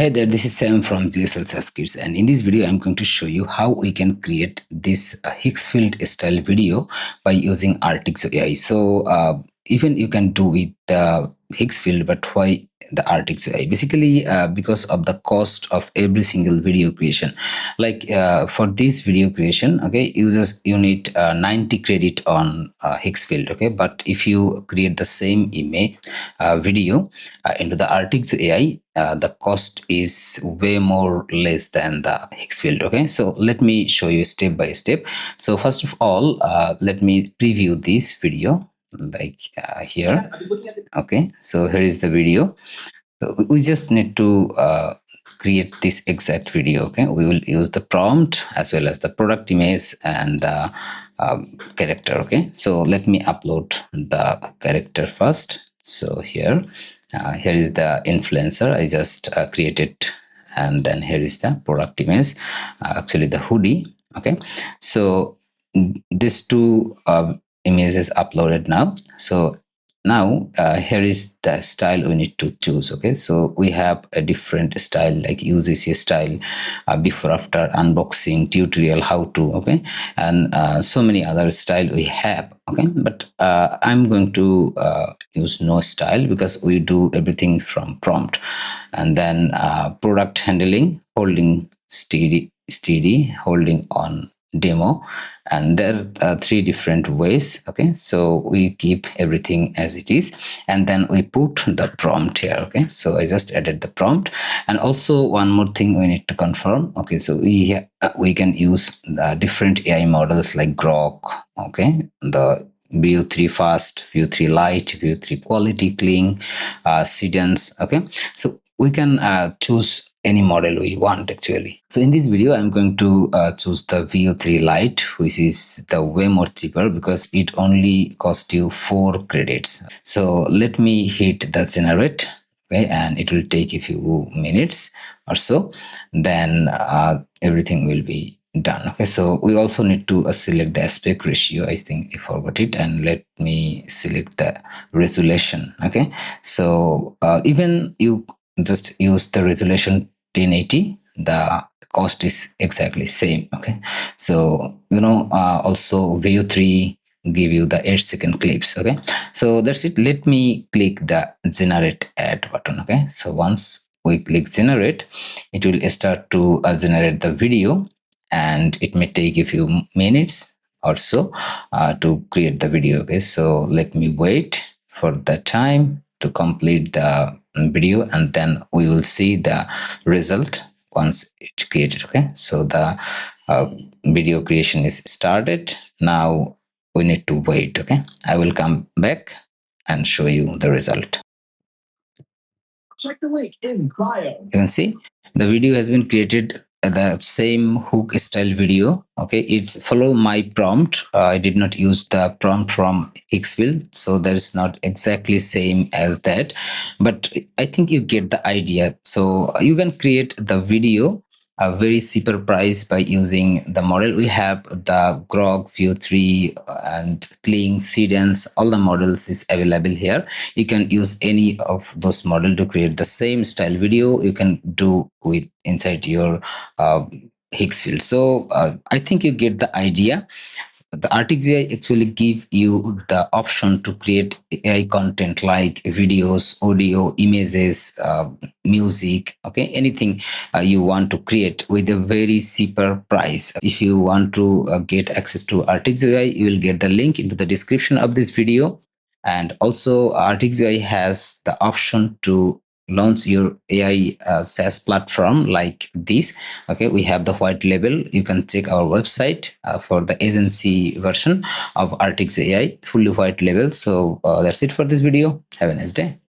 Hey there, this is Sam from GSL Kits, and in this video, I'm going to show you how we can create this Higsfield style video by using Artixo AI. Even you can do it Higsfield, but why the Artixo AI? Basically, because of the cost of every single video creation. For this video creation, okay, you need 90 credit on Higsfield, okay. But if you create the same image video into the Artixo AI, the cost is way more less than the Higsfield. Okay, so let me show you step by step. So first of all, let me preview this video here. Okay, so here is the video. So we just need to create this exact video. Okay, we will use the prompt as well as the product image and the character. Okay, so let me upload the character first. So here is the influencer I just created, and then here is the product image, actually the hoodie. Okay, so these two images uploaded now. So now here is the style we need to choose. Okay, so we have a different style like UGC style, before after unboxing tutorial how to. Okay, and so many other style we have. Okay, but I'm going to use no style because we do everything from prompt. And then product handling, holding steady, holding on demo, and there are three different ways. Okay, so we keep everything as it is, and then we put the prompt here. Okay, so I just added the prompt. And also one more thing we need to confirm. Okay, so we can use the different AI models like Grok. Okay, the View 3 Fast, View 3 Light, View 3 Quality, Clean, Sedence. Okay, so we can choose any model we want actually. So in this video, I'm going to choose the VO3 Lite, which is the way more cheaper because it only costs you 4 credits. So let me hit the generate. Okay, and it will take a few minutes or so. Then everything will be done. Okay, so we also need to select the aspect ratio. I think I forgot it, and let me select the resolution. Okay, so even you just use the resolution 1080, the cost is exactly same. Okay, so also view 3 give you the 8-second clips. Okay, so that's it. Let me click the generate ad button. Okay, so once we click generate, it will start to generate the video, and it may take a few minutes or so to create the video. Okay, so let me wait for the time to complete the video, and then we will see the result once it's created. Okay, so the uh, video creation is started. Now we need to wait. Okay, I will come back and show you the result. Check the link in bio. You can see the video has been created, the same hook style video. Okay, it's follow my prompt. I did not use the prompt from Higsfield, so that is not exactly same as that, but I think you get the idea. So you can create the video a very cheaper price by using the model. We have the Grok View 3 and Kling, Sedence, all the models is available here. You can use any of those model to create the same style video you can do with inside your Higsfield. So I think you get the idea. The Artixo AI actually give you the option to create AI content like videos, audio, images, music. Okay, anything you want to create with a very cheaper price. If you want to get access to Artixo AI, you will get the link into the description of this video. And also Artixo AI has the option to launch your AI SaaS platform like this. Okay, we have the white label. You can check our website for the agency version of Artixo AI, fully white label. So that's it for this video. Have a nice day.